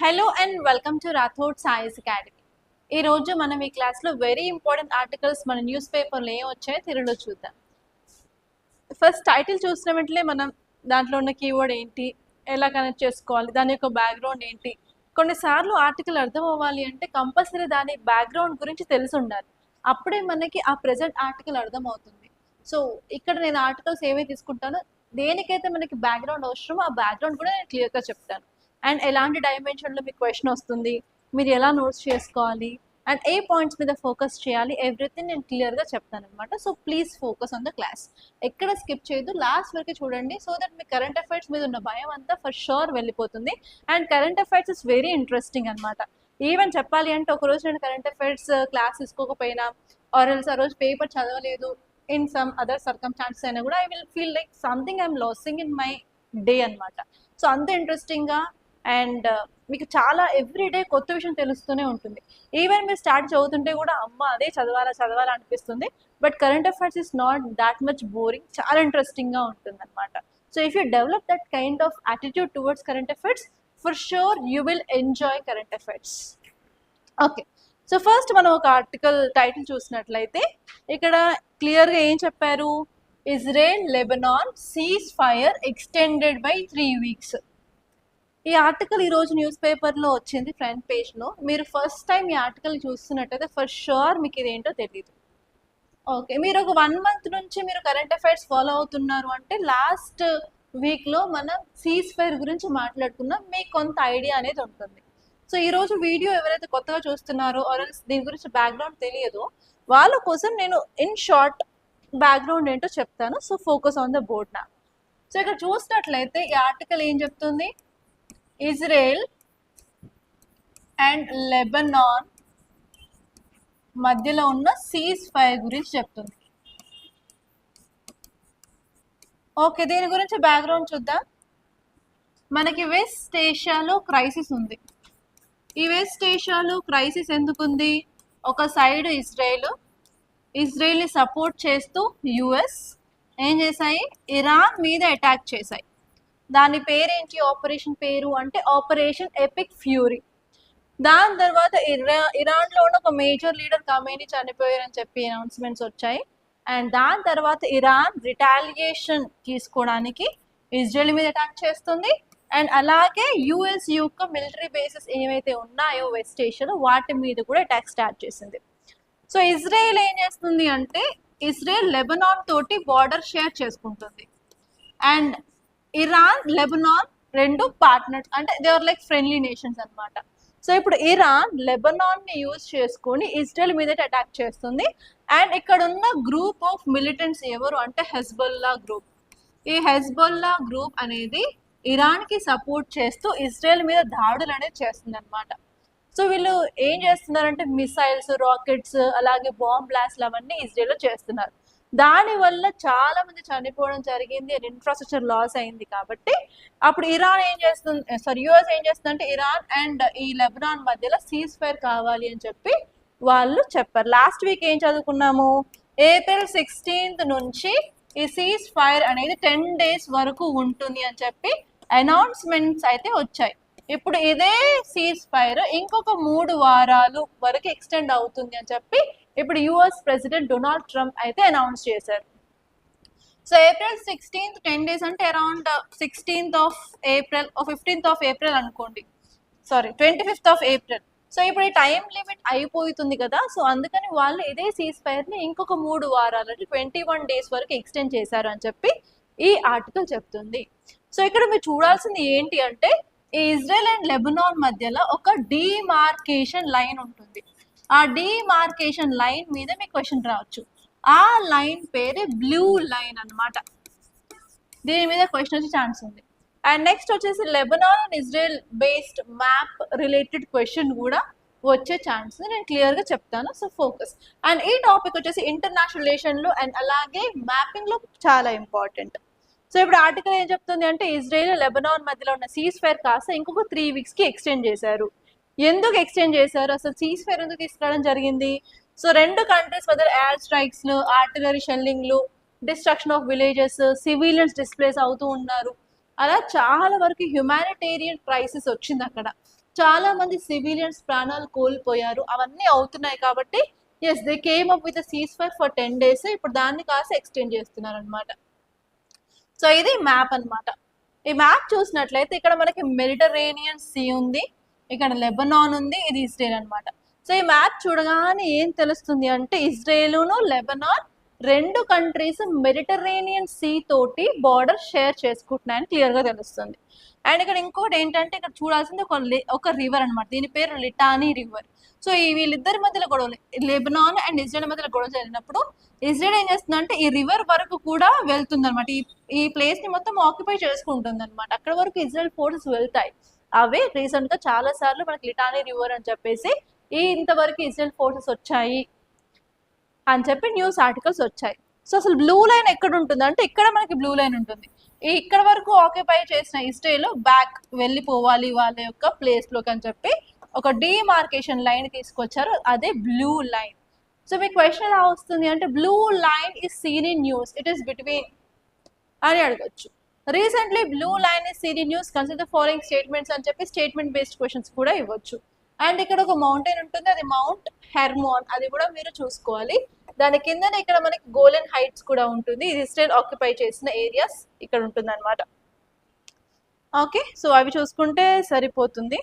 Hello and welcome to Rathod science academy. ఈ రోజు మనం ఈ క్లాస్లో వెరీ ఇంపార్టెంట్ ఆర్టికల్స్ మన న్యూస్ పేపర్లో ఏం వచ్చాయో తెలుగులో చూద్దాం. ఫస్ట్ టైటిల్ చూసిన వెంటనే మనం దాంట్లో ఉన్న కీవర్డ్ ఏంటి, ఎలా కనెక్ట్ చేసుకోవాలి, దాని యొక్క బ్యాక్గ్రౌండ్ ఏంటి. కొన్నిసార్లు ఆర్టికల్ అర్థం అవ్వాలి అంటే కంపల్సరీ దాని బ్యాక్గ్రౌండ్ గురించి తెలిసి ఉండాలి. అప్పుడే మనకి ఆ ప్రెజెంట్ ఆర్టికల్ అర్థం అవుతుంది. సో ఇక్కడ నేను ఆర్టికల్స్ ఏవే తీసుకుంటానో దేనికైతే మనకి బ్యాక్గ్రౌండ్ అవసరమో ఆ బ్యాక్గ్రౌండ్ కూడా నేను క్లియర్గా చెప్తాను. అండ్ ఎలాంటి డైమెన్షన్లో మీకు క్వశ్చన్ వస్తుంది, మీరు ఎలా నోట్స్ చేసుకోవాలి అండ్ ఏ పాయింట్స్ మీద ఫోకస్ చేయాలి, ఎవ్రీథింగ్ నేను క్లియర్గా చెప్తాను అనమాట. So please focus on the class. ఎక్కడ స్కిప్ చేయొద్దు, లాస్ట్ వరకు చూడండి. సో దట్ మీ కరెంట్ అఫైర్స్ మీద ఉన్న భయం అంతా ఫర్ షూర్ వెళ్ళిపోతుంది. And current affairs is very interesting అనమాట. ఈవెన్ చెప్పాలి అంటే ఒకరోజు నేను కరెంట్ అఫైర్స్ క్లాస్ తీసుకోకపోయినా ఆర్ ఎల్స్ ఆ రోజు పేపర్ చదవలేదు ఇన్ సమ్ అదర్ సర్కమ్స్టాన్సెస్ అయినా కూడా I will feel like something I'm losing in my day అనమాట. సో అంత ఇంట్రెస్టింగ్గా అండ్ మీకు చాలా ఎవ్రీడే కొత్త విషయం తెలుస్తూనే ఉంటుంది. ఈవెన్ మీరు స్టార్ట్ చదువుతుంటే కూడా అమ్మ అదే చదవాలా అనిపిస్తుంది. But current affairs is not that much boring, చాలా ఇంట్రెస్టింగ్గా ఉంటుంది అనమాట. So if you develop that kind of attitude towards current affairs, for sure you will enjoy current affairs. Okay, so first మనం ఒక ఆర్టికల్ టైటిల్ చూసినట్లయితే ఇక్కడ క్లియర్గా ఏం చెప్పారు, Israel Lebanon cease fire extended by 3 weeks. ఈ ఆర్టికల్ ఈరోజు news పేపర్లో వచ్చింది ఫ్రంట్ పేజ్లో. మీరు ఫస్ట్ టైం ఈ ఆర్టికల్ చూస్తున్నట్టయితే ఫర్ షూర్ మీకు ఇదేంటో తెలియదు. ఓకే, మీరు ఒక 1 month నుంచి మీరు కరెంట్ అఫైర్స్ ఫాలో అవుతున్నారు అంటే లాస్ట్ వీక్లో మనం సీజ్ ఫైర్ గురించి మాట్లాడుకున్నాం, మీకు కొంత ఐడియా అనేది ఉంటుంది. సో ఈరోజు వీడియో ఎవరైతే కొత్తగా చూస్తున్నారో ఆర్ దీని గురించి బ్యాక్గ్రౌండ్ తెలియదో వాళ్ళ కోసం నేను ఇన్ షార్ట్ బ్యాక్గ్రౌండ్ ఏంటో చెప్తాను. So focus on the board నా. సో ఇక్కడ చూసినట్లయితే ఈ ఆర్టికల్ ఏం చెప్తుంది, ఇజ్రాయెల్ అండ్ లెబనాన్ మధ్యలో ఉన్న సీజ్ ఫైర్ గురించి చెప్తుంది. ఓకే, దీని గురించి బ్యాక్గ్రౌండ్ చూద్దాం. మనకి వెస్ట్ ఏషియాలో క్రైసిస్ ఉంది. ఈ వెస్ట్ ఏషియాలో క్రైసిస్ ఎందుకుంది, ఒక సైడ్ ఇజ్రాయెల్ని సపోర్ట్ చేస్తూ యుఎస్ ఏం చేశాయి, ఇరాన్ మీద అటాక్ చేశాయి. దాని పేరేంటి, ఆపరేషన్ పేరు అంటే ఆపరేషన్ ఎపిక్ ఫ్యూరీ. దాని తర్వాత ఇరాన్లో ఉన్న ఒక మేజర్ లీడర్ ఖమేనీ చనిపోయారని చెప్పి అనౌన్స్మెంట్స్ వచ్చాయి. అండ్ దాని తర్వాత ఇరాన్ రిటాలియేషన్ తీసుకోవడానికి ఇజ్రాయెల్ మీద అటాక్ చేస్తుంది. అండ్ అలాగే యుఎస్ యొక్క మిలిటరీ బేసెస్ ఏవైతే ఉన్నాయో వెస్ట్ ఏషియాలో వాటి మీద కూడా అటాక్ స్టార్ట్ చేసింది. సో ఇజ్రాయెల్ ఏం చేస్తుంది అంటే ఇజ్రాయెల్ లెబనాన్ తోటి బార్డర్ షేర్ చేసుకుంటుంది. అండ్ ఇరాన్ లెబనాన్ రెండు పార్ట్నర్స్, అంటే they are like friendly nations అనమాట. సో ఇప్పుడు ఇరాన్ లెబనాన్ని యూజ్ చేసుకొని ఇజ్రాయెల్ మీద అటాక్ చేస్తుంది. అండ్ ఇక్కడ ఉన్న గ్రూప్ ఆఫ్ మిలిటెంట్స్ ఎవరు అంటే హెజ్బొల్లా గ్రూప్. ఈ హెజ్బొల్లా గ్రూప్ అనేది ఇరాన్కి సపోర్ట్ చేస్తూ ఇజ్రాయెల్ మీద దాడులు అనేది చేస్తుంది అనమాట. సో వీళ్ళు ఏం చేస్తున్నారంటే మిసైల్స్, రాకెట్స్, అలాగే బాంబ్ బ్లాస్ట్లు అవన్నీ ఇజ్రాయెల్లో చేస్తున్నారు. దానివల్ల చాలా మంది చనిపోవడం జరిగింది, ఇన్ఫ్రాస్ట్రక్చర్ లాస్ అయింది. కాబట్టి అప్పుడు యుఎస్ ఏం చేస్తుందంటే ఇరాన్ అండ్ ఈ లెబనాన్ మధ్యలో సీజ్ ఫైర్ కావాలి అని చెప్పి వాళ్ళు చెప్పారు. లాస్ట్ వీక్ ఏం చదువుకున్నాము, April 16th నుంచి ఈ సీజ్ ఫైర్ అనేది 10 days వరకు ఉంటుంది అని చెప్పి అనౌన్స్మెంట్స్ అయితే వచ్చాయి. ఇప్పుడు ఇదే సీజ్ ఫైర్ ఇంకొక 3 వారాలు వరకు ఎక్స్టెండ్ అవుతుంది అని చెప్పి ఇప్పుడు యుఎస్ ప్రెసిడెంట్ డొనాల్డ్ ట్రంప్ అయితే అనౌన్స్ చేశారు. సో April 16th 10 days అంటే around 16th of April 15th of April అనుకోండి, 25th of April. సో ఇప్పుడు ఈ టైం లిమిట్ అయిపోతుంది కదా, సో అందుకని వాళ్ళు ఇదే సీజ్ ఫైర్ని ఇంకొక 3 వారాలు అంటే 21 days వరకు ఎక్స్టెండ్ చేశారు అని చెప్పి ఈ ఆర్టికల్ చెప్తుంది. సో ఇక్కడ మీరు చూడాల్సింది ఏంటి అంటే ఈ ఇజ్రాయెల్ అండ్ లెబనాన్ మధ్యలో ఒక డిమార్కేషన్ లైన్ ఉంటుంది. ఆ డిమార్కేషన్ లైన్ మీద మీకు క్వశ్చన్ రావచ్చు. ఆ లైన్ పేరే బ్లూ లైన్ అనమాట. దీని మీద క్వశ్చన్ వచ్చే ఛాన్స్ ఉంది. అండ్ నెక్స్ట్ వచ్చేసి Lebanon and Israel based map related question కూడా వచ్చే ఛాన్స్ నేను క్లియర్గా చెప్తాను. So focus. అండ్ ఈ టాపిక్ వచ్చేసి ఇంటర్నేషనల్ రిలేషన్లో అండ్ అలాగే మ్యాపింగ్లో చాలా ఇంపార్టెంట్. సో ఇప్పుడు ఆర్టికల్ ఏం చెప్తుంది అంటే ఇజ్రాయెల్ లెబనాన్ మధ్యలో ఉన్న సీజ్ ఫైర్ కాస్త ఇంకొక 3 weeksకి ఎక్స్టెండ్ చేశారు. ఎందుకు ఎక్స్టెండ్ చేశారు, అసలు సీజ్ ఫైర్ ఎందుకు తీసుకురావడం జరిగింది? సో 2 కంట్రీస్ మధ్య ఎయిర్ స్ట్రైక్స్లు, ఆర్టిలరీ షెల్లింగ్లు, destruction of villages, civilians displace అవుతూ ఉన్నారు. అలా చాలా వరకు హ్యుమానిటేరియన్ క్రైసిస్ వచ్చింది అక్కడ. చాలా మంది సివిలియన్స్ ప్రాణాలు కోల్పోయారు, అవన్నీ అవుతున్నాయి కాబట్టి as they came up with ceasefire for 10 days. ఇప్పుడు దాన్ని కాస్త ఎక్స్టెండ్ చేస్తున్నారు అనమాట. సో ఇది మ్యాప్ అన్నమాట. ఈ మ్యాప్ చూసినట్లయితే ఇక్కడ మనకి మెడిటరేనియన్ సీ ఉంది, ఇక్కడ లెబనాన్ ఉంది, ఇది ఇజ్రాయెల్ అన్నమాట. సో ఈ మ్యాప్ చూడగానే ఏం తెలుస్తుంది అంటే ఇజ్రాయెలును లెబనాన్ రెండు కంట్రీస్ మెడిటరేనియన్ సీ తోటి బార్డర్ షేర్ చేసుకుంటున్నాయని క్లియర్ గా తెలుస్తుంది. అండ్ ఇక్కడ ఇంకోటి ఏంటంటే ఇక్కడ చూడాల్సింది ఒక రివర్ అన్నమాట, దీని పేరు లిటానీ రివర్. సో ఈ వీళ్ళిద్దరి మధ్యలో గొడవలు, లెబనాన్ అండ్ ఇజ్రాయెల్ మధ్యలో గొడవ జరిగినప్పుడు ఇజ్రాయెల్ ఏం చేస్తుందంటే ఈ రివర్ వరకు కూడా వెళ్తుంది అనమాట, ఈ ప్లేస్ ని మొత్తం ఆక్యుపై చేసుకుంటుంది అనమాట. అక్కడ వరకు ఇజ్రాయెల్ ఫోర్సెస్ వెళ్తాయి. అవే రీసెంట్ గా చాలా సార్లు మనకి లిటానీ రివర్ అని చెప్పేసి ఇంతవరకు ఇజ్రాయెల్ ఫోర్సెస్ వచ్చాయి అని చెప్పి న్యూస్ ఆర్టికల్స్ వచ్చాయి. సో అసలు బ్లూ లైన్ ఎక్కడ ఉంటుంది అంటే ఇక్కడ మనకి బ్లూ లైన్ ఉంటుంది. ఇక్కడ వరకు ఆక్యుపై చేసిన ఇజ్రాయెల్ బ్యాక్ వెళ్ళిపోవాలి వాళ్ళ యొక్క ప్లేస్ లోకి అని చెప్పి ఒక డిమార్కేషన్ లైన్ తీసుకొచ్చారు, అదే బ్లూ లైన్. సో మీ క్వశ్చన్ ఎలా వస్తుంది అంటే blue line is seen in news, it is between అని అడగచ్చు. Recently blue line is seen in news, consider following statements అని చెప్పి స్టేట్మెంట్ బేస్డ్ క్వశ్చన్స్ కూడా ఇవ్వచ్చు. అండ్ ఇక్కడ ఒక మౌంటైన్ ఉంటుంది, అది మౌంట్ హెర్మోన్, అది కూడా మీరు చూసుకోవాలి. దాని కిందనే ఇక్కడ మనకి గోలెన్ హైట్స్ కూడా ఉంటుంది, ఇది ఇజ్రాయెల్ ఆక్యుపై చేసిన ఏరియాస్ ఇక్కడ ఉంటుంది అనమాట. ఓకే, సో అవి చూసుకుంటే సరిపోతుంది.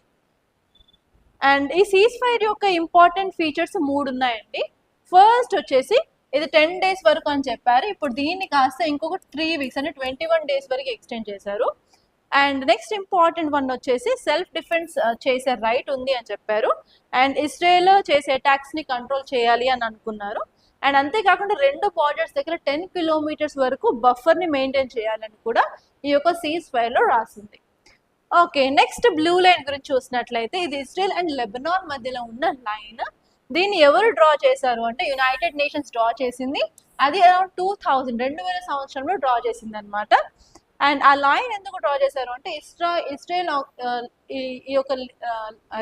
అండ్ ఈ సీజ్ ఫైర్ యొక్క ఇంపార్టెంట్ ఫీచర్స్ 3 ఉన్నాయండి. ఫస్ట్ వచ్చేసి ఇది 10 days వరకు అని చెప్పారు, ఇప్పుడు దీన్ని కాస్త ఇంకొక 3 weeks అంటే 21 days వరకు ఎక్స్టెండ్ చేశారు. అండ్ నెక్స్ట్ ఇంపార్టెంట్ వన్ వచ్చేసి సెల్ఫ్ డిఫెన్స్ చేసే రైట్ ఉంది అని చెప్పారు. అండ్ ఇజ్రాయెల్ చేసే అటాక్స్ ని కంట్రోల్ చేయాలి అని అనుకున్నారు. అండ్ అంతేకాకుండా 2 బార్డర్స్ దగ్గర 10 kilometers వరకు బఫర్ ని మెయింటైన్ చేయాలని కూడా ఈ యొక్క సీజ్ ఫైర్ లో రాసింది. ఓకే, నెక్స్ట్ బ్లూ లైన్ గురించి చూసినట్లయితే ఇది ఇజ్రాయెల్ అండ్ లెబనాన్ మధ్యలో ఉన్న లైన్. దీన్ని ఎవరు డ్రా చేశారు అంటే యునైటెడ్ నేషన్స్ డ్రా చేసింది, అది అరౌండ్ 2000 సంవత్సరంలో డ్రా చేసింది అనమాట. అండ్ ఆ లైన్ ఎందుకు డ్రా చేశారు అంటే ఇజ్రాయెల్ ఈ యొక్క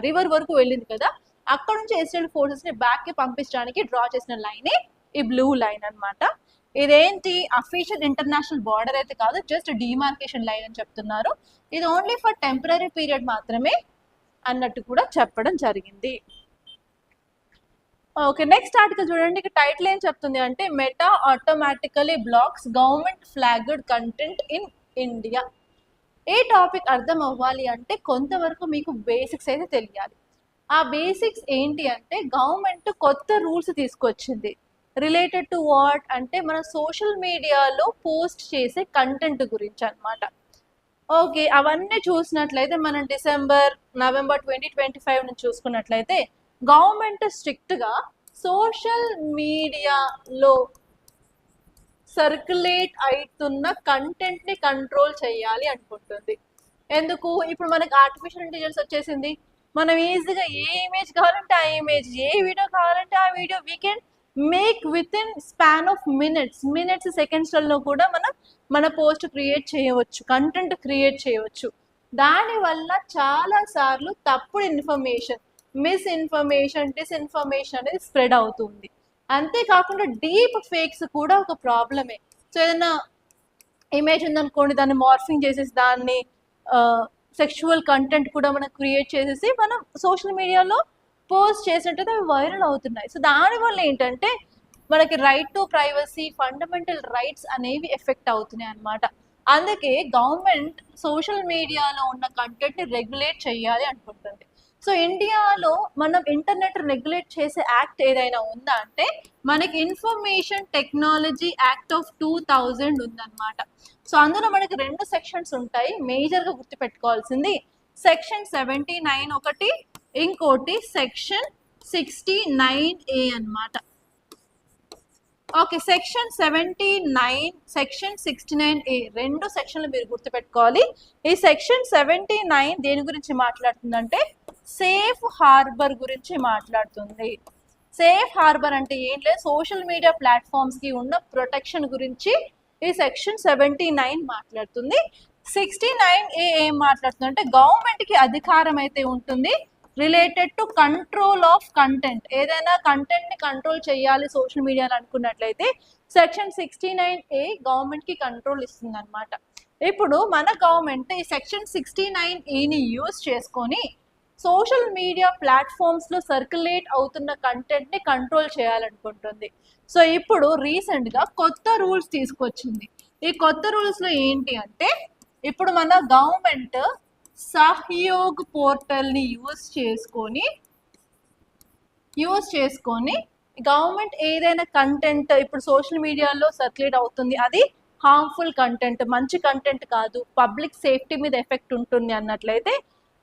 రివర్ వరకు వెళ్ళింది కదా, అక్కడ నుంచి ఇజ్రాయెల్ ఫోర్సెస్ ని బ్యాక్ కి పంపించడానికి డ్రా చేసిన లైనే ఈ బ్లూ లైన్ అనమాట. ఇదేంటి అఫీషియల్ ఇంటర్నేషనల్ బార్డర్ అయితే కాదు, జస్ట్ డిమార్కేషన్ లైన్ అని చెప్తున్నారు. ఇది ఓన్లీ ఫర్ టెంపరీ పీరియడ్ మాత్రమే అన్నట్టు కూడా చెప్పడం జరిగింది. ఓకే, నెక్స్ట్ ఆర్టికల్ చూడండి, ఇక టైటిల్ ఏం చెప్తుంది అంటే meta automatically blocks government flagged content in India. A topic అర్థం అవ్వాలి అంటే కొంతవరకు మీకు బేసిక్స్ అయితే తెలియాలి. ఆ బేసిక్స్ ఏంటి అంటే గవర్నమెంట్ కొత్త రూల్స్ తీసుకొచ్చింది రిలేటెడ్ టు వాట్ అంటే మన సోషల్ మీడియాలో పోస్ట్ చేసే కంటెంట్ గురించి అనమాట. ఓకే, అవన్నీ చూసినట్లయితే మనం నవంబర్ 2025 నుంచి చూసుకున్నట్లయితే గవర్నమెంట్ స్ట్రిక్ట్ గా సోషల్ మీడియాలో సర్క్యులేట్ అవుతున్న కంటెంట్ ని కంట్రోల్ చేయాలి అనుకుంటుంది. ఎందుకు, ఇప్పుడు మనకి ఆర్టిఫిషియల్ ఇంటెలిజెన్స్ వచ్చేసింది, మనం ఈజీగా ఏ ఇమేజ్ కావాలంటే ఆ ఇమేజ్, ఏ వీడియో కావాలంటే ఆ video we can make with in span of minutes సెకండ్స్లలో కూడా మనం మన పోస్ట్ క్రియేట్ చేయవచ్చు, కంటెంట్ క్రియేట్ చేయవచ్చు. దానివల్ల చాలా సార్లు తప్పుడు ఇన్ఫర్మేషన్, మిస్ఇన్ఫర్మేషన్, డిస్ఇన్ఫర్మేషన్ అనేది స్ప్రెడ్ అవుతుంది. అంతేకాకుండా డీప్ ఫేక్స్ కూడా ఒక ప్రాబ్లమే. సో ఏదైనా ఇమేజ్ ఉందనుకోండి, దాన్ని మార్ఫింగ్ చేసేసి దాన్ని సెక్షువల్ కంటెంట్ కూడా మనం క్రియేట్ చేసేసి మనం సోషల్ మీడియాలో పోస్ట్ చేసినట్టయితే అవి వైరల్ అవుతున్నాయి. సో దానివల్ల ఏంటంటే మనకి right to privacy, fundamental rights అనేవి ఎఫెక్ట్ అవుతున్నాయి అన్నమాట. అందుకే గవర్నమెంట్ సోషల్ మీడియాలో ఉన్న కంటెంట్ని రెగ్యులేట్ చేయాలి అనుకుంటుంది. సో ఇండియాలో మనం ఇంటర్నెట్ రెగ్యులేట్ చేసే యాక్ట్ ఏదైనా ఉందా అంటే మనకి ఇన్ఫర్మేషన్ టెక్నాలజీ యాక్ట్ ఆఫ్ 2000 ఉందన్నమాట. సో అందులో మనకి 2 సెక్షన్స్ ఉంటాయి, మేజర్గా గుర్తుపెట్టుకోవాల్సింది సెక్షన్ 79 ఒకటి, ఇంకోటి సెక్షన్ 69A అన్నమాట. ఓకే, సెక్షన్ 79, సెక్షన్ 69A 2 సెక్షన్లు మీరు గుర్తుపెట్టుకోవాలి. ఈ సెక్షన్ 79 దేని గురించి మాట్లాడుతుందంటే సేఫ్ హార్బర్ గురించి మాట్లాడుతుంది. సేఫ్ హార్బర్ అంటే ఏం లేదు, సోషల్ మీడియా ప్లాట్ఫామ్స్ కి ఉన్న ప్రొటెక్షన్ గురించి ఈ సెక్షన్ 79 మాట్లాడుతుంది. 69A ఏం మాట్లాడుతుంది అంటే గవర్నమెంట్ కి అధికారం అయితే ఉంటుంది related to control of content. ఏదైనా కంటెంట్ ని కంట్రోల్ చేయాలి సోషల్ మీడియాలో అనుకున్నట్లయితే సెక్షన్ 69A గవర్నమెంట్ కి కంట్రోల్ ఇస్తుంది అనమాట. ఇప్పుడు మన గవర్నమెంట్ ఈ సెక్షన్ 69Aని యూజ్ చేసుకొని సోషల్ మీడియా ప్లాట్ఫామ్స్లో సర్క్యులేట్ అవుతున్న కంటెంట్ని కంట్రోల్ చేయాలనుకుంటుంది. సో ఇప్పుడు రీసెంట్గా కొత్త రూల్స్ తీసుకొచ్చింది. ఈ కొత్త రూల్స్లో ఏంటి అంటే, ఇప్పుడు మన గవర్నమెంట్ సహయోగ్ పోర్టల్ని యూజ్ చేసుకొని గవర్నమెంట్ ఏదైనా కంటెంట్ ఇప్పుడు సోషల్ మీడియాలో సర్క్యులేట్ అవుతుంది, అది హార్మ్ఫుల్ కంటెంట్, మంచి కంటెంట్ కాదు, పబ్లిక్ సేఫ్టీ మీద ఎఫెక్ట్ ఉంటుంది అన్నట్లయితే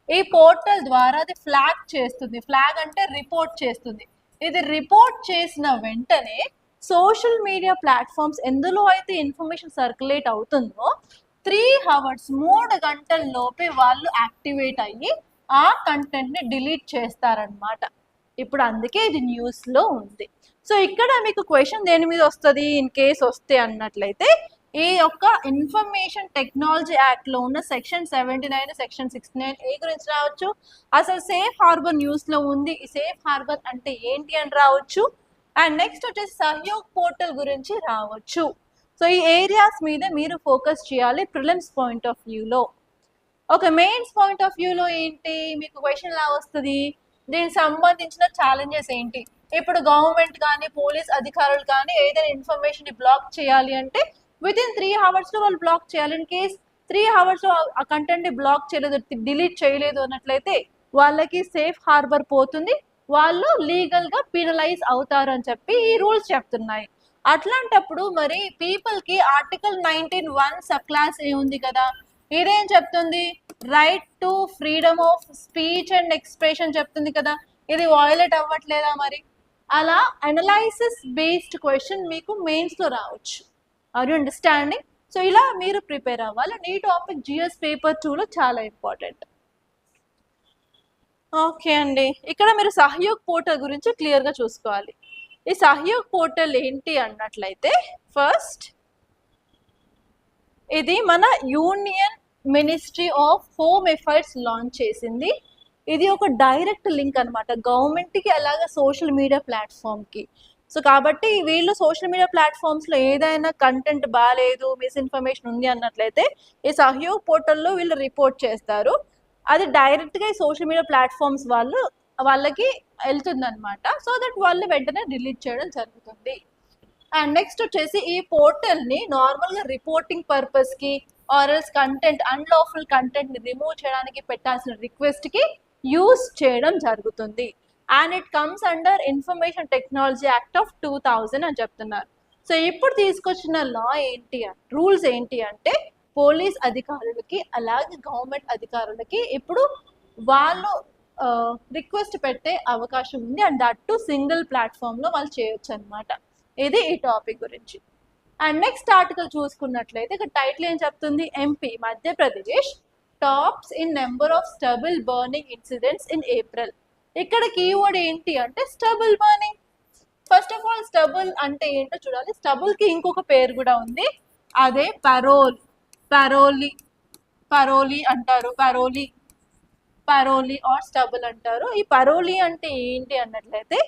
ఈ పోర్టల్ ద్వారా అది ఫ్లాగ్ చేస్తుంది. ఫ్లాగ్ అంటే రిపోర్ట్ చేస్తుంది. ఇది రిపోర్ట్ చేసిన వెంటనే సోషల్ మీడియా ప్లాట్ఫామ్స్ ఎందులో అయితే ఇన్ఫర్మేషన్ సర్క్యులేట్ అవుతుందో 3 hours 3 గంటల లోపే వాళ్ళు యాక్టివేట్ అయ్యి ఆ కంటెంట్ని డిలీట్ చేస్తారనమాట. ఇప్పుడు అందుకే ఇది న్యూస్లో ఉంది. సో ఇక్కడ మీకు క్వశ్చన్ దేని మీద వస్తుంది ఇన్ కేస్ వస్తే అన్నట్లయితే, ఈ యొక్క ఇన్ఫర్మేషన్ టెక్నాలజీ యాక్ట్లో ఉన్న సెక్షన్ 79, సెక్షన్ 69A గురించి రావచ్చు. అసలు సేఫ్ హార్బర్ న్యూస్లో ఉంది, ఈ సేఫ్ హార్బర్ అంటే ఏంటి అని రావచ్చు. అండ్ నెక్స్ట్ వచ్చేసి సహయోగ్ పోర్టల్ గురించి రావచ్చు. సో ఈ ఏరియాస్ మీద మీరు ఫోకస్ చేయాలి ప్రిలిమ్స్ పాయింట్ ఆఫ్ వ్యూలో. ఒక మెయిన్స్ పాయింట్ ఆఫ్ వ్యూలో ఏంటి మీకు క్వశ్చన్ లా వస్తుంది, దీనికి సంబంధించిన ఛాలెంజెస్ ఏంటి. ఇప్పుడు గవర్నమెంట్ కానీ పోలీస్ అధికారులు కానీ ఏదైనా ఇన్ఫర్మేషన్ బ్లాక్ చేయాలి అంటే వితిన్ 3 hours వాళ్ళు బ్లాక్ చేయాలి. ఇన్ కేస్ 3 hours ఆ కంటెంట్ని బ్లాక్ చేయలేదు, డిలీట్ చేయలేదు అన్నట్లయితే వాళ్ళకి సేఫ్ హార్బర్ పోతుంది, వాళ్ళు లీగల్గా పీనలైజ్ అవుతారు అని చెప్పి ఈ రూల్స్ చెప్తున్నాయి. అట్లాంటప్పుడు మరి పీపుల్కి ఆర్టికల్ 19(1) సబ్ క్లాస్ ఏముంది కదా, ఇదేం చెప్తుంది, right to freedom of speech and expression చెప్తుంది కదా, ఇది వయలేట్ అవ్వట్లేదా మరి? అలా అనలైసిస్ బేస్డ్ క్వశ్చన్ మీకు మెయిన్స్లో రావచ్చు. Are you understanding? సో ఇలా మీరు ప్రిపేర్ అవ్వాలి. ఈ టాపిక్ జిఎస్ పేపర్ 2లో చాలా ఇంపార్టెంట్. ఓకే అండి, ఇక్కడ మీరు సహయోగ్ పోర్టల్ గురించి క్లియర్గా చూసుకోవాలి. ఈ సహయోగ్ పోర్టల్ ఏంటి అన్నట్లయితే, ఫస్ట్ ఇది మన union ministry of home affairs launch చేసింది. ఇది ఒక డైరెక్ట్ లింక్ అనమాట గవర్నమెంట్కి అలాగే సోషల్ మీడియా ప్లాట్ఫామ్కి. సో కాబట్టి వీళ్ళు సోషల్ మీడియా ప్లాట్ఫామ్స్లో ఏదైనా కంటెంట్ బాగాలేదు, మిస్ఇన్ఫర్మేషన్ ఉంది అన్నట్లయితే ఈ సహయోగ్ పోర్టల్లో వీళ్ళు రిపోర్ట్ చేస్తారు. అది డైరెక్ట్గా ఈ సోషల్ మీడియా ప్లాట్ఫామ్స్ వాళ్ళకి వెళ్తుంది అనమాట. సో దట్ వాళ్ళు వెంటనే డిలీట్ చేయడం జరుగుతుంది. అండ్ నెక్స్ట్ వచ్చేసి ఈ పోర్టల్ని నార్మల్గా రిపోర్టింగ్ పర్పస్కి ఆర్ఎల్స్ కంటెంట్ అన్లాఫుల్ కంటెంట్ని రిమూవ్ చేయడానికి పెట్టాల్సిన రిక్వెస్ట్కి యూజ్ చేయడం జరుగుతుంది. And it comes under information technology act of 2000 అని చెప్తున్నారు. సో ఇప్పుడు తీసుకొచ్చిన లా ఏంటి రూల్స్ ఏంటి అంటే, పోలీస్ అధికారులకి అలాగే గవర్నమెంట్ అధికారులకి ఇప్పుడు వాళ్ళు రిక్వెస్ట్ పెట్టే అవకాశం ఉంది. అండ్ దట్ టు సింగిల్ ప్లాట్ఫామ్లో వాళ్ళు చేయొచ్చు అనమాట. ఇది ఈ టాపిక్ గురించి. అండ్ నెక్స్ట్ ఆర్టికల్ చూసుకున్నట్లయితే ఇక్కడ టైటిల్ ఏం చెప్తుంది, MP Madhya Pradesh tops in number of stubble burning incidents in April. ఇక్కడ కీవర్డ్ ఏంటి అంటే stubble burning. First of all stubble అంటే ఏంటో చూడాలి. స్టబుల్కి ఇంకొక పేరు కూడా ఉంది, అదే పరోలీ అంటారు, పరోలీ ఆర్ స్టబుల్ అంటారు. ఈ పరోలీ అంటే ఏంటి అన్నట్లయితే,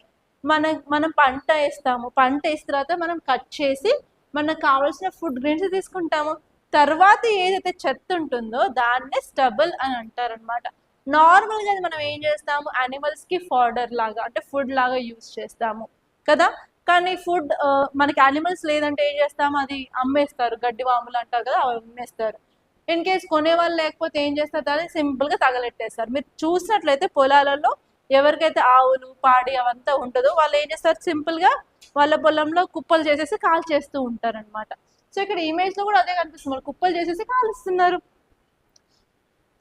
మనం పంట వేస్తాము, పంట వేసిన తర్వాత మనం కట్ చేసి మనకు కావాల్సిన ఫుడ్ గ్రెయిన్స్ తీసుకుంటాము. తర్వాత ఏదైతే చెత్త ఉంటుందో దాన్నే స్టబుల్ అని అంటారు అనమాట. నార్మల్గా మనం ఏం చేస్తాము, యానిమల్స్కి ఫాడర్ లాగా అంటే ఫుడ్ లాగా యూజ్ చేస్తాము కదా. కానీ ఫుడ్ మనకి యానిమల్స్ లేదంటే ఏం చేస్తాము, అది అమ్మేస్తారు, గడ్డి వాములు అంటారు కదా, అవి అమ్మేస్తారు. ఇన్ కేస్ కొనేవాళ్ళు లేకపోతే ఏం చేస్తారు, అది సింపుల్గా తగలెట్టేస్తారు. మీరు చూసినట్లయితే పొలాలలో ఎవరికైతే ఆవులు పాడి అవంతా ఉంటుందో వాళ్ళు ఏం చేస్తారు, సింపుల్గా వాళ్ళ పొలంలో కుప్పలు చేసేసి కాల్ చేస్తూ ఉంటారు అనమాట. సో ఇక్కడ ఇమేజ్లో కూడా అదే కనిపిస్తుంది, వాళ్ళు కుప్పలు చేసేసి కాలుస్తున్నారు.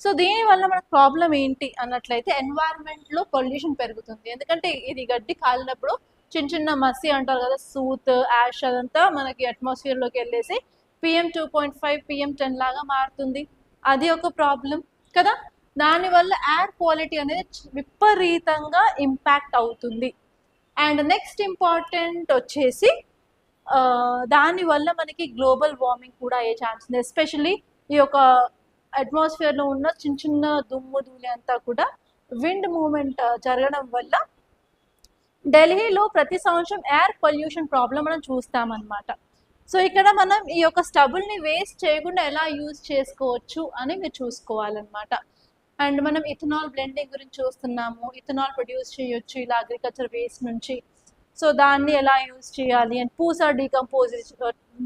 సో దీనివల్ల మనకు ప్రాబ్లం ఏంటి అన్నట్లయితే ఎన్వైరన్మెంట్లో పొల్యూషన్ పెరుగుతుంది. ఎందుకంటే ఇది గడ్డి కాలినప్పుడు చిన్న మసి అంటారు కదా, సూత్ యాష్ అదంతా మనకి అట్మాస్ఫియర్లోకి వెళ్ళేసి PM 2.5 PM 10 లాగా మారుతుంది. అది ఒక ప్రాబ్లం కదా. దానివల్ల ఎయిర్ క్వాలిటీ అనేది విపరీతంగా ఇంపాక్ట్ అవుతుంది. అండ్ నెక్స్ట్ ఇంపార్టెంట్ వచ్చేసి దానివల్ల మనకి గ్లోబల్ వార్మింగ్ కూడా అయ్యే ఛాన్స్ ఉంది. ఎస్పెషల్లీ ఈ యొక్క అట్మాస్ఫియర్లో ఉన్న చిన్న దుమ్ము ధూళి అంతా కూడా విండ్ మూమెంట్ జరగడం వల్ల ఢిల్లీలో ప్రతి సంవత్సరం ఎయిర్ పొల్యూషన్ ప్రాబ్లం మనం చూస్తామన్నమాట. సో ఇక్కడ మనం ఈ యొక్క స్టబుల్ని వేస్ట్ చేయకుండా ఎలా యూజ్ చేసుకోవచ్చు అని మీరు చూసుకోవాలన్నమాట. అండ్ మనం ఇథనాల్ బ్లెండింగ్ గురించి చూస్తున్నాము. ఇథనాల్ ప్రొడ్యూస్ చేయొచ్చు ఇలా అగ్రికల్చర్ వేస్ట్ నుంచి. సో దాన్ని ఎలా యూజ్ చేయాలి అండ్ పూసా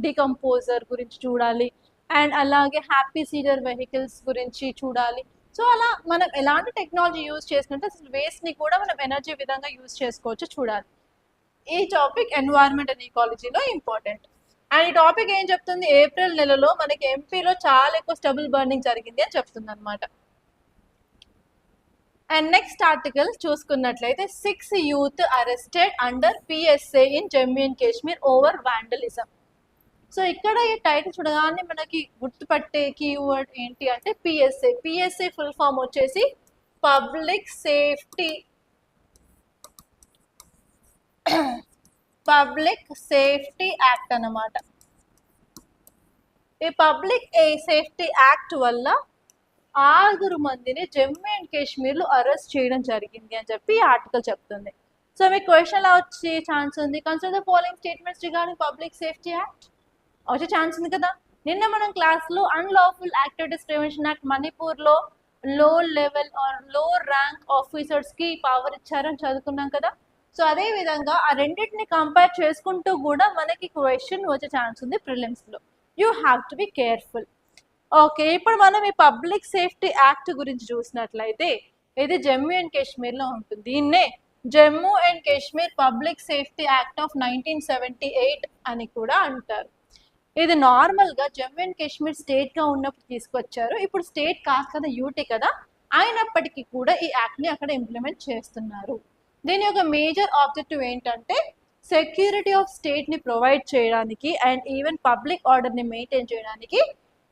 డీకంపోజర్ గురించి చూడాలి. అండ్ అలాగే హ్యాపీ సీడర్ వెహికల్స్ గురించి చూడాలి. సో అలా మనం ఎలాంటి టెక్నాలజీ యూజ్ చేసుకుంటే అసలు వేస్ట్ని కూడా మనం ఎనర్జీ విధంగా యూజ్ చేసుకోవచ్చు చూడాలి. ఈ టాపిక్ ఎన్వైరన్మెంట్ అండ్ ఈకాలజీలో ఇంపార్టెంట్. అండ్ ఈ టాపిక్ ఏం చెప్తుంది, ఏప్రిల్ నెలలో మనకి ఎంపీలో చాలా ఎక్కువ స్టబుల్ బర్నింగ్ జరిగింది అని చెప్తుంది అనమాట. అండ్ నెక్స్ట్ ఆర్టికల్ చూసుకున్నట్లయితే 6 youth arrested under PSA in Jammu and Kashmir over vandalism. So ఇక్కడ ఈ టైటిల్ చూడగానే మనకి గుర్తుపట్టే కీవర్డ్ ఏంటి అంటే పిఎస్ఏ. పిఎస్ఏ ఫుల్ ఫామ్ వచ్చేసి పబ్లిక్ సేఫ్టీ యాక్ట్ అన్నమాట. ఈ పబ్లిక్ సేఫ్టీ యాక్ట్ వల్ల 6 మందిని జమ్మూ అండ్ కాశ్మీర్లో అరెస్ట్ చేయడం జరిగింది అని చెప్పి ఈ ఆర్టికల్ చెప్తుంది. సో మీకు క్వశ్చన్ ఎలా వచ్చే ఛాన్స్ ఉంది, consider the following statements regarding public safety act వచ్చే ఛాన్స్ ఉంది కదా. నిన్న మనం క్లాస్లో అన్లాఫుల్ యాక్టివిటీస్ ప్రివెన్షన్ యాక్ట్ మణిపూర్లో లో లెవెల్ ఆర్ లో ర్యాంక్ ఆఫీసర్స్కి పవర్ ఇచ్చారని చదువుకున్నాం కదా. సో అదే విధంగా ఆ రెండింటిని కంపేర్ చేసుకుంటూ కూడా మనకి క్వశ్చన్ వచ్చే ఛాన్స్ ఉంది ప్రిలిమ్స్లో. You have to be careful. Okay, ఇప్పుడు మనం ఈ పబ్లిక్ సేఫ్టీ యాక్ట్ గురించి చూసినట్లయితే ఇది జమ్మూ అండ్ కాశ్మీర్లో ఉంటుంది. దీన్నే Jammu and Kashmir public safety act of 1978 అని కూడా అంటారు. ఇది నార్మల్గా జమ్మూ అండ్ కాశ్మీర్ స్టేట్గా ఉన్నప్పుడు తీసుకొచ్చారు. ఇప్పుడు స్టేట్ కాదు కదా, యూటీ కదా, అయినప్పటికీ కూడా ఈ యాక్ట్ని అక్కడ ఇంప్లిమెంట్ చేస్తున్నారు. దీని యొక్క మేజర్ ఆబ్జెక్టివ్ ఏంటంటే సెక్యూరిటీ ఆఫ్ స్టేట్ని ప్రొవైడ్ చేయడానికి అండ్ ఈవెన్ పబ్లిక్ ఆర్డర్ని మెయింటైన్ చేయడానికి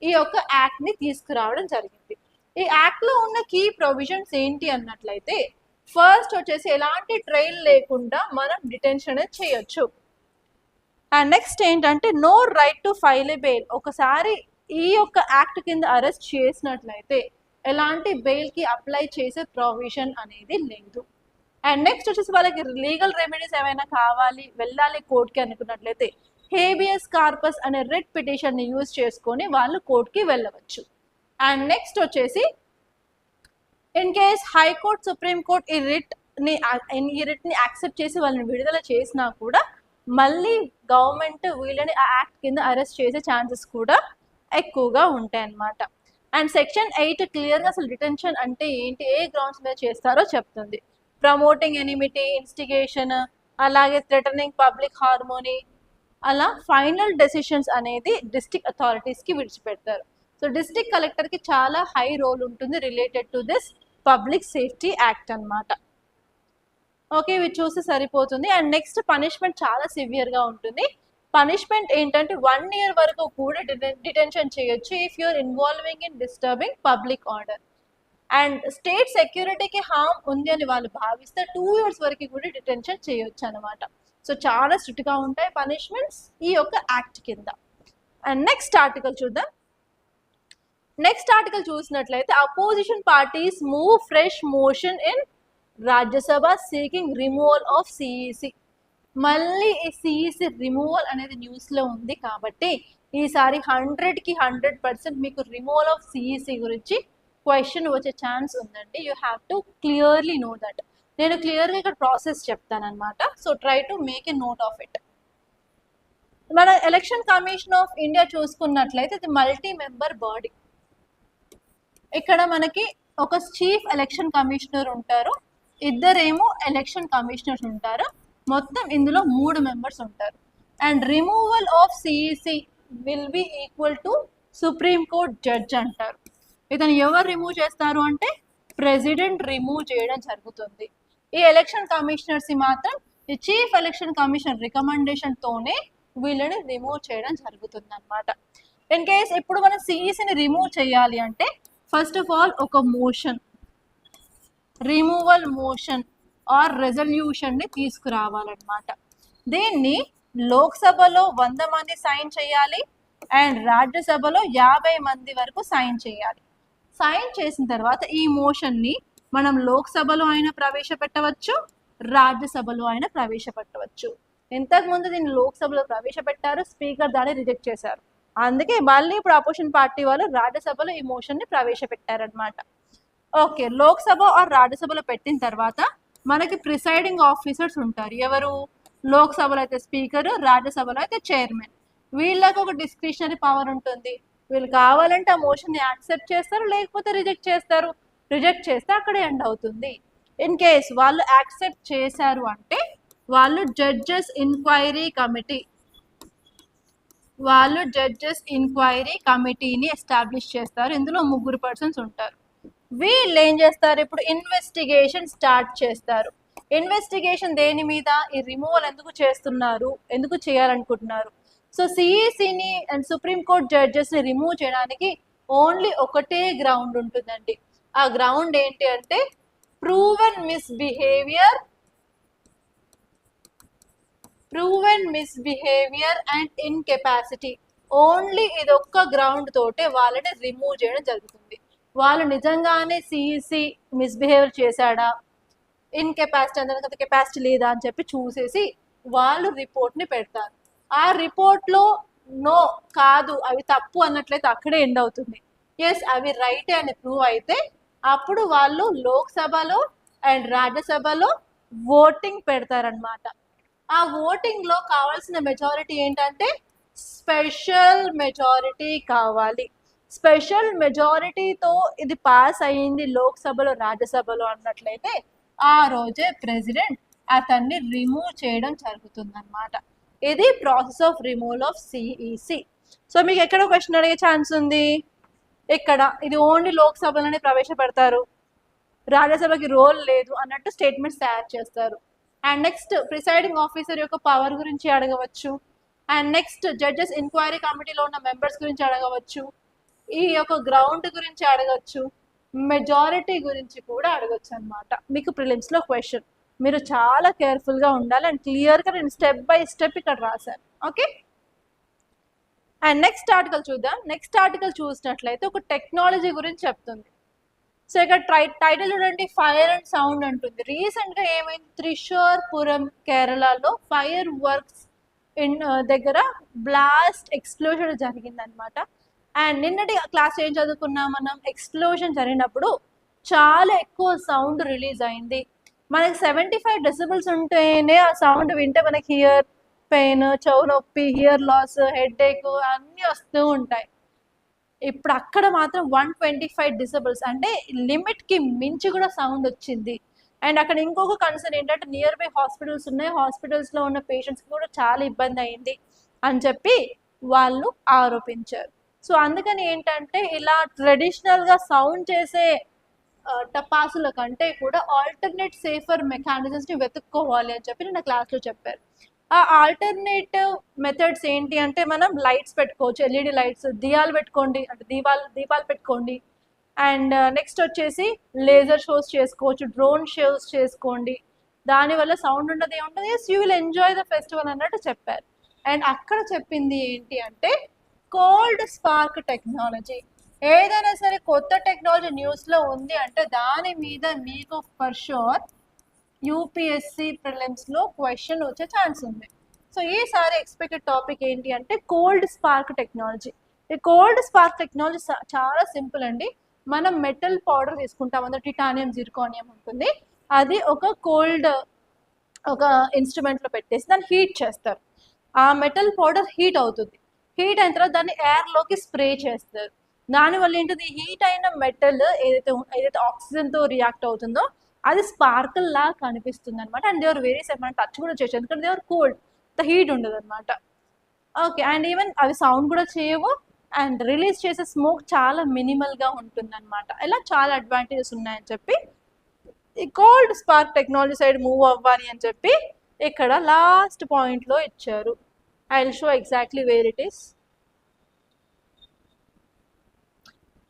ఈ యొక్క యాక్ట్ని తీసుకురావడం జరిగింది. ఈ యాక్ట్లో ఉన్న కీ ప్రొవిజన్స్ ఏంటి అన్నట్లయితే ఫస్ట్ వచ్చేసి ఎలాంటి ట్రయల్ లేకుండా మనం డిటెన్షన్ చేయొచ్చు. అండ్ నెక్స్ట్ ఏంటంటే no right to file a bail. ఒకసారి ఈ యొక్క యాక్ట్ కింద అరెస్ట్ చేసినట్లయితే ఎలాంటి బెయిల్కి అప్లై చేసే ప్రొవిజన్ అనేది లేదు. అండ్ నెక్స్ట్ వచ్చేసి వాళ్ళకి లీగల్ రెమెడీస్ ఏమైనా కావాలి, వెళ్ళాలి కోర్టుకి అనుకున్నట్లయితే హేబియస్ కార్పస్ అనే రిట్ పిటిషన్ని యూజ్ చేసుకొని వాళ్ళు కోర్టుకి వెళ్ళవచ్చు. అండ్ నెక్స్ట్ వచ్చేసి ఇన్ కేస్ హైకోర్టు సుప్రీంకోర్టు ఈ రిట్ని యాక్సెప్ట్ చేసి వాళ్ళని విడుదల చేసినా కూడా మళ్ళీ గవర్నమెంట్ వీళ్ళని ఆ యాక్ట్ కింద అరెస్ట్ చేసే ఛాన్సెస్ కూడా ఎక్కువగా ఉంటాయి అన్నమాట. అండ్ సెక్షన్ 8 క్లియర్గా అసలు డిటెన్షన్ అంటే ఏంటి, ఏ గ్రౌండ్స్ మీద చేస్తారో చెప్తుంది. ప్రమోటింగ్ ఎనిమిటీ, ఇన్స్టిగేషన్, అలాగే థ్రెటనింగ్ పబ్లిక్ హార్మోనీ, అలా ఫైనల్ డెసిషన్స్ అనేది డిస్ట్రిక్ట్ అథారిటీస్కి విడిచిపెడతారు. సో డిస్ట్రిక్ట్ కలెక్టర్కి చాలా హై రోల్ ఉంటుంది related to this public safety act అన్నమాట. ఓకే, ఇవి చూస్తే సరిపోతుంది. అండ్ నెక్స్ట్ పనిష్మెంట్ చాలా సివియర్గా ఉంటుంది. పనిష్మెంట్ ఏంటంటే 1 year వరకు కూడా డిటెన్షన్ చేయొచ్చు if you're involving in disturbing public order. And state సెక్యూరిటీకి హామ్ ఉంది అని వాళ్ళు భావిస్తే 2 years వరకు కూడా డిటెన్షన్ చేయొచ్చు అనమాట. సో చాలా స్ట్రిక్ట్గా ఉంటాయి పనిష్మెంట్స్ ఈ యొక్క యాక్ట్ కింద. అండ్ నెక్స్ట్ ఆర్టికల్ చూద్దాం. నెక్స్ట్ ఆర్టికల్ చూసినట్లయితే opposition parties move fresh motion in Rajya Sabha seeking removal of CEC. మళ్ళీ ఈ సిఈసి రిమూవల్ అనేది న్యూస్లో ఉంది కాబట్టి ఈసారి 100కి 100% మీకు రిమూవల్ ఆఫ్ సిఈసి గురించి క్వశ్చన్ వచ్చే ఛాన్స్ ఉందండి. You have to clearly know that. నేను క్లియర్గా ఇక్కడ ప్రాసెస్ చెప్తానమాట. So try to make a note of it. మన ఎలక్షన్ కమిషన్ ఆఫ్ ఇండియా చూసుకున్నట్లయితే ఇది మల్టీ మెంబర్ బాడీ. ఇక్కడ మనకి ఒక చీఫ్ ఎలక్షన్ కమిషనర్ ఉంటారు, ఇద్దరేమో ఎలక్షన్ కమిషనర్స్ ఉంటారు. మొత్తం ఇందులో 3 members ఉంటారు. And removal of CEC will be equal to supreme court judge అంటారు. ఇతను ఎవరు రిమూవ్ చేస్తారు అంటే ప్రెసిడెంట్ రిమూవ్ చేయడం జరుగుతుంది. ఈ ఎలక్షన్ కమిషనర్స్ మాత్రం ఈ చీఫ్ ఎలక్షన్ కమిషన్ రికమెండేషన్తోనే వీళ్ళని రిమూవ్ చేయడం జరుగుతుంది అనమాట. ఇన్ కేస్ ఇప్పుడు మనం సిఈసిని రిమూవ్ చేయాలి అంటే ఫస్ట్ ఆఫ్ ఆల్ ఒక మోషన్, రిమూవల్ మోషన్ ఆర్ రెజల్యూషన్ని తీసుకురావాలన్నమాట. దీన్ని లోక్సభలో 100 మంది సైన్ చేయాలి అండ్ రాజ్యసభలో 50 మంది వరకు సైన్ చేయాలి. సైన్ చేసిన తర్వాత ఈ మోషన్ని మనం లోక్సభలో అయినా ప్రవేశపెట్టవచ్చు, రాజ్యసభలో అయినా ప్రవేశపెట్టవచ్చు. ఇంతకుముందు దీన్ని లోక్సభలో ప్రవేశపెట్టారు, స్పీకర్ దాన్ని రిజెక్ట్ చేశారు. అందుకే మళ్ళీ ఇప్పుడు అపోజిషన్ పార్టీ వాళ్ళు రాజ్యసభలో ఈ మోషన్ని ప్రవేశపెట్టారనమాట. ఓకే, లోక్సభ ఆర్ రాజ్యసభలో పెట్టిన తర్వాత మనకి ప్రిసైడింగ్ ఆఫీసర్స్ ఉంటారు. ఎవరు? లోక్సభలో అయితే స్పీకర్, రాజ్యసభలో అయితే చైర్మన్. వీళ్ళకి ఒక డిస్క్రిషనరీ పవర్ ఉంటుంది. వీళ్ళు కావాలంటే ఆ మోషన్ యాక్సెప్ట్ చేస్తారు, లేకపోతే రిజెక్ట్ చేస్తారు. రిజెక్ట్ చేస్తే అక్కడ ఎండ్ అవుతుంది. ఇన్ కేస్ వాళ్ళు యాక్సెప్ట్ చేశారు అంటే వాళ్ళు జడ్జెస్ ఇంక్వైరీ కమిటీని ఎస్టాబ్లిష్ చేస్తారు. ఇందులో 3 పర్సన్స్ ఉంటారు. వీళ్ళు ఏం చేస్తారు? ఇప్పుడు ఇన్వెస్టిగేషన్ స్టార్ట్ చేస్తారు. ఇన్వెస్టిగేషన్ దేని మీద? ఈ రిమూవల్ ఎందుకు చేస్తున్నారు, ఎందుకు చేయాలనుకుంటున్నారు. సో సిఈసిని అండ్ సుప్రీంకోర్టు జడ్జెస్ని రిమూవ్ చేయడానికి ఓన్లీ ఒకటే గ్రౌండ్ ఉంటుందండి. ఆ గ్రౌండ్ ఏంటి అంటే proven misbehaviour and incapacity. Only ఇది ఒక్క గ్రౌండ్ తోటే వాళ్ళని రిమూవ్ చేయడం జరుగుతుంది. వాళ్ళు నిజంగానే సిఈసి మిస్బిహేవియర్ చేశాడా, ఇన్కెపాసిటీ అంటే కెపాసిటీ లేదా అని చెప్పి చూసేసి వాళ్ళు రిపోర్ట్ని పెడతారు. ఆ రిపోర్ట్లో నో, కాదు, అవి తప్పు అన్నట్లయితే అక్కడే ఎండ్ అవుతుంది. ఎస్, అవి రైటే అని ప్రూవ్ అయితే అప్పుడు వాళ్ళు లోక్సభలో అండ్ రాజ్యసభలో ఓటింగ్ పెడతారనమాట. ఆ ఓటింగ్లో కావాల్సిన మెజారిటీ ఏంటంటే స్పెషల్ మెజారిటీ కావాలి. స్పెషల్ మెజారిటీతో ఇది పాస్ అయ్యింది లోక్సభలో రాజ్యసభలో అన్నట్లయితే ఆ రోజే ప్రెసిడెంట్ అతన్ని రిమూవ్ చేయడం జరుగుతుంది అనమాట. ఇది process of removal of CEC. So మీకు ఎక్కడ క్వశ్చన్ అడిగే ఛాన్స్ ఉంది? ఇక్కడ ఇది ఓన్లీ లోక్సభలోనే ప్రవేశపెడతారు, రాజ్యసభకి రోల్ లేదు అన్నట్టు స్టేట్మెంట్స్ తయారు చేస్తారు. అండ్ నెక్స్ట్ ప్రిసైడింగ్ ఆఫీసర్ యొక్క పవర్ గురించి అడగవచ్చు. అండ్ నెక్స్ట్ జడ్జెస్ ఎంక్వైరీ కమిటీలో ఉన్న మెంబర్స్ గురించి అడగవచ్చు. ఈ యొక్క గ్రౌండ్ గురించి అడగచ్చు, మెజారిటీ గురించి కూడా అడగచ్చు అనమాట. మీకు ప్రిలిమ్స్లో క్వశ్చన్, మీరు చాలా కేర్ఫుల్గా ఉండాలి. అండ్ క్లియర్గా నేను స్టెప్ బై స్టెప్ ఇక్కడ రాశాను. ఓకే, అండ్ నెక్స్ట్ ఆర్టికల్ చూద్దాం. నెక్స్ట్ ఆర్టికల్ చూసినట్లయితే ఒక టెక్నాలజీ గురించి చెప్తుంది. సో ఇక్కడ టైటిల్ చూడండి, ఫైర్ అండ్ సౌండ్ అంటుంది. రీసెంట్గా ఏమైంది? త్రిశూర్పురం కేరళలో ఫైర్ వర్క్స్ దగ్గర బ్లాస్ట్ ఎక్స్ప్లోజన్ జరిగిందనమాట. అండ్ నిన్నటి క్లాస్ ఏం చదువుకున్నాం మనం? ఎక్స్ప్లోజన్ జరిగినప్పుడు చాలా ఎక్కువ సౌండ్ రిలీజ్ అయింది. మనకి 75 డెసిబుల్స్ ఉంటేనే ఆ సౌండ్ వింటే మనకి హియర్ పెయిన్, చెవు నొప్పి, హియర్ లాస్, హెడేక్ అన్నీ వస్తూ ఉంటాయి. ఇప్పుడు అక్కడ మాత్రం 125 డెసిబుల్స్ అంటే లిమిట్కి మించి కూడా సౌండ్ వచ్చింది. అండ్ అక్కడ ఇంకొక కన్సర్న్ ఏంటంటే నియర్ బై హాస్పిటల్స్ ఉన్నాయి, హాస్పిటల్స్లో ఉన్న పేషెంట్స్కి కూడా చాలా ఇబ్బంది అయింది అని చెప్పి వాళ్ళు ఆరోపించారు. సో అందుకని ఏంటంటే ఇలా ట్రెడిషనల్గా సౌండ్ చేసే టపాసుల కంటే కూడా ఆల్టర్నేట్ సేఫర్ మెకానిజమ్స్ని వెతుక్కోవాలి అని చెప్పి నేను క్లాస్లో చెప్పారు. ఆ ఆల్టర్నేటివ్ మెథడ్స్ ఏంటి అంటే మనం లైట్స్ పెట్టుకోవచ్చు, ఎల్ఈడి లైట్స్, దియాలు పెట్టుకోండి, అంటే దీపాలు పెట్టుకోండి. అండ్ నెక్స్ట్ వచ్చేసి లేజర్ షోస్ చేసుకోవచ్చు, డ్రోన్ షోస్ చేసుకోండి. దానివల్ల సౌండ్ ఉండదు, ఏముంటుంది, as you will enjoy the festival అన్నట్టు చెప్పారు. అండ్ అక్కడ చెప్పింది ఏంటి అంటే కోల్డ్ స్పార్క్ టెక్నాలజీ. ఏదైనా సరే కొత్త టెక్నాలజీ న్యూస్లో ఉంది అంటే దాని మీద మీకు ఫర్ షూర్ యూపీఎస్సీ ప్రిలిమ్స్లో క్వశ్చన్ వచ్చే ఛాన్స్ ఉంది. సో ఈసారి ఎక్స్పెక్టెడ్ టాపిక్ ఏంటి అంటే కోల్డ్ స్పార్క్ టెక్నాలజీ. ఈ కోల్డ్ స్పార్క్ టెక్నాలజీ చాలా సింపుల్ అండి. మనం మెటల్ పౌడర్ తీసుకుంటాం, అందులో టిటానియం, జిర్కోనియం ఉంటుంది. అది ఒక ఇన్స్ట్రుమెంట్లో పెట్టేసి దాన్ని హీట్ చేస్తారు. ఆ మెటల్ పౌడర్ హీట్ అవుతుంది. హీట్ అయిన తర్వాత దాన్ని ఎయిర్లోకి స్ప్రే చేస్తారు. దానివల్ల ఏంటిది, హీట్ అయిన మెటల్ ఏదైతే ఆక్సిజన్తో రియాక్ట్ అవుతుందో అది స్పార్కిల్ లా కనిపిస్తుంది అనమాట. అండ్ దేవర్ వెరీ సేఫ్, మనం టచ్ కూడా చేయొచ్చు ఎందుకంటే దేవర్ కోల్డ్, ద హీట్ ఉండదు అనమాట. ఓకే, అండ్ ఈవెన్ అవి సౌండ్ కూడా చేయవు. అండ్ రిలీజ్ చేసే స్మోక్ చాలా మినిమల్గా ఉంటుంది అనమాట. ఇలా చాలా అడ్వాంటేజెస్ ఉన్నాయని చెప్పి ఈ cold spark technology side move అవ్వాలి అని చెప్పి ఇక్కడ లాస్ట్ పాయింట్లో ఇచ్చారు. I will show exactly where it is.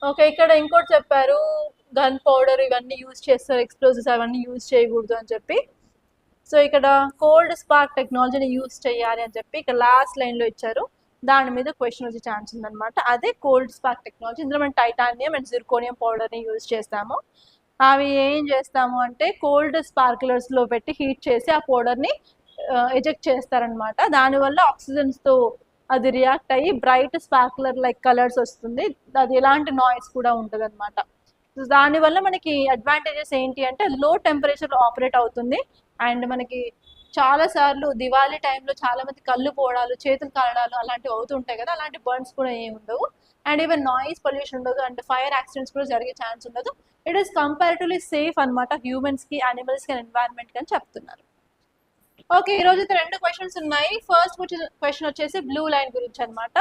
Okay, ఇక్కడ ఇంకోటి చెప్పారు, గన్ పౌడర్ ఇవన్నీ యూజ్ చేస్తారు, ఎక్స్ప్లోజివ్స్ అవన్నీ యూజ్ చేయకూడదు అని చెప్పి. సో ఇక్కడ కోల్డ్ స్పార్క్ టెక్నాలజీని యూజ్ చేయాలి అని చెప్పి ఇక్కడ లాస్ట్ లైన్లో ఇచ్చారు. దాని మీద క్వశ్చన్ వచ్చే ఛాన్స్ ఉందన్నమాట. అదే కోల్డ్ స్పార్క్ టెక్నాలజీ. ఇందులో మనం టైటానియం అండ్ జిర్కోనియం పౌడర్ని యూజ్ చేస్తాము. అవి ఏం చేస్తాము అంటే కోల్డ్ స్పార్క్లర్స్లో పెట్టి హీట్ చేసి ఆ పౌడర్ని ఎజెక్ట్ చేస్తారనమాట. దానివల్ల ఆక్సిజన్స్తో అది రియాక్ట్ అయ్యి బ్రైట్ స్పార్క్లర్ లైక్ కలర్స్ వస్తుంది. అది ఎలాంటి నాయిస్ కూడా ఉంటుంది అనమాట. దానివల్ల మనకి అడ్వాంటేజెస్ ఏంటి అంటే లో టెంపరేచర్ ఆపరేట్ అవుతుంది అండ్ మనకి చాలా సార్లు దివాళీ టైంలో చాలా మంది కళ్ళు పోవడాలు చేతులు కాలడాలు అలాంటివి అవుతుంటాయి కదా, అలాంటి బర్న్స్ కూడా ఏమి ఉండవు అండ్ ఈవెన్ నాయిస్ పొల్యూషన్ ఉండదు అండ్ ఫైర్ యాక్సిడెంట్స్ కూడా జరిగే ఛాన్స్ ఉండదు. ఇట్ ఈస్ కంపారిటివ్లీ సేఫ్ అనమాట హ్యూమన్స్కి, యానిమల్స్కి అండ్ ఎన్వైరన్మెంట్కి అని చెప్తున్నారు. ఓకే, ఈరోజు అయితే 2 క్వశ్చన్స్ ఉన్నాయి. ఫస్ట్ క్వశ్చన్ వచ్చేసి బ్లూ లైన్ గురించి అనమాట.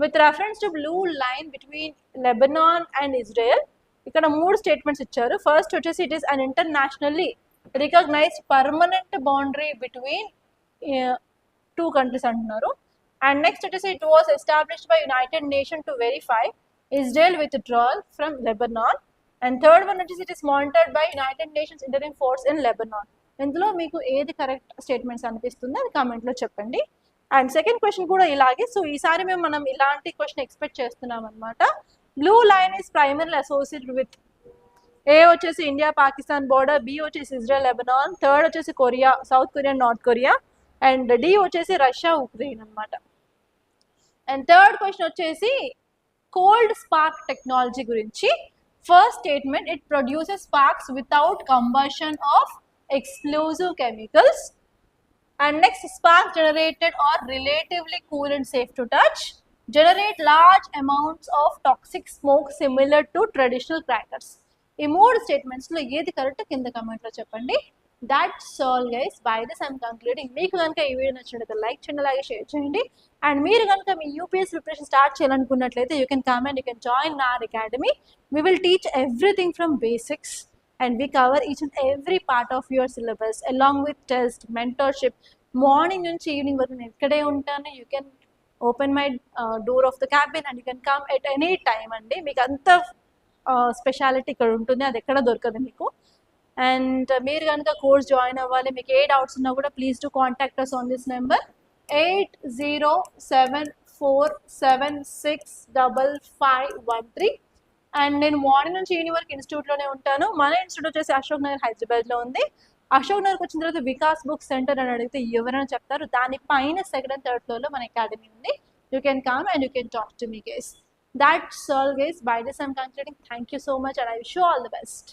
With reference to blue line between Lebanon and Israel, ఇక్కడ 3 స్టేట్మెంట్స్ ఇచ్చారు. ఫస్ట్ వచ్చేసి it is an internationally recognised permanent boundary between 2 countries అంటున్నారు. అండ్ నెక్స్ట్ వచ్చేసి it was established by United Nation to verify Israel withdrawal from Lebanon. And third one వచ్చేసి it is monitored by United Nations interim force in Lebanon. ఇందులో మీకు ఏది correct statements అనిపిస్తుందో అది కామెంట్లో చెప్పండి. అండ్ సెకండ్ క్వశ్చన్ కూడా ఇలాగే. సో ఈసారి మనం ఇలాంటి క్వశ్చన్ ఎక్స్పెక్ట్ చేస్తున్నాం అనమాట. Blue line is primarily associated with a వచ్చేసి ఇండియా పాకిస్తాన్ బోర్డర్, బి వచ్చేసి ఇజ్రాయెల్ లెబనాన్, థర్డ్ వచ్చేసి Korea, South Korea North Korea, and D వచ్చేసి రష్యా ఉక్రెయిన్ అనమాట. అండ్ థర్డ్ క్వశ్చన్ వచ్చేసి కోల్డ్ స్పార్క్ టెక్నాలజీ గురించి. First statement, it produces sparks without combustion of explosive chemicals. And next, spark generated are relatively cool and safe to touch, generate large amounts of toxic smoke similar to traditional crackers. ఈ 3 statements లో ఏది correct కింద comment లో చెప్పండి. That's all guys, by this I'm concluding. మీకు కనుక ఈ video నచ్చినట్లయితే లైక్ చేయండి, అలాగే షేర్ చేయండి. అండ్ మీరు కనుక మీ యూపీఎస్ ప్రిపరేషన్ స్టార్ట్ చేయాలనుకున్నట్లయితే you can come and you can join our academy. We will teach everything from basics and we cover each and every part of your syllabus along with test, mentorship. Morning nunchi evening varaku nenu ikkade untanu. You can open my door of the cabin and you can come at any time andi. Meeku anta speciality ikkada untundi, adi ekkada dorukadu meeku. And meer ganuka course join avvali, meeku A doubts unna kuda please do contact us on this number 8074765513. And నేను morning నుంచి evening వరకు ఇన్స్టిట్యూట్లోనే ఉంటాను. మన institute వచ్చేసి అశోక్ నగర్ హైదరాబాద్లో ఉంది. అశోక్ నగర్కి వచ్చిన తర్వాత వికాస్ బుక్ సెంటర్ అని అడిగితే ఎవరైనా చెప్తారు. దానిపైన సెకండ్ అండ్ థర్డ్ ఫ్లోర్లో మన అకాడమీ ఉంది. You can come and you can talk to me guys. That's all guys. By this I'm concluding. Thank you so much and I wish you all the best.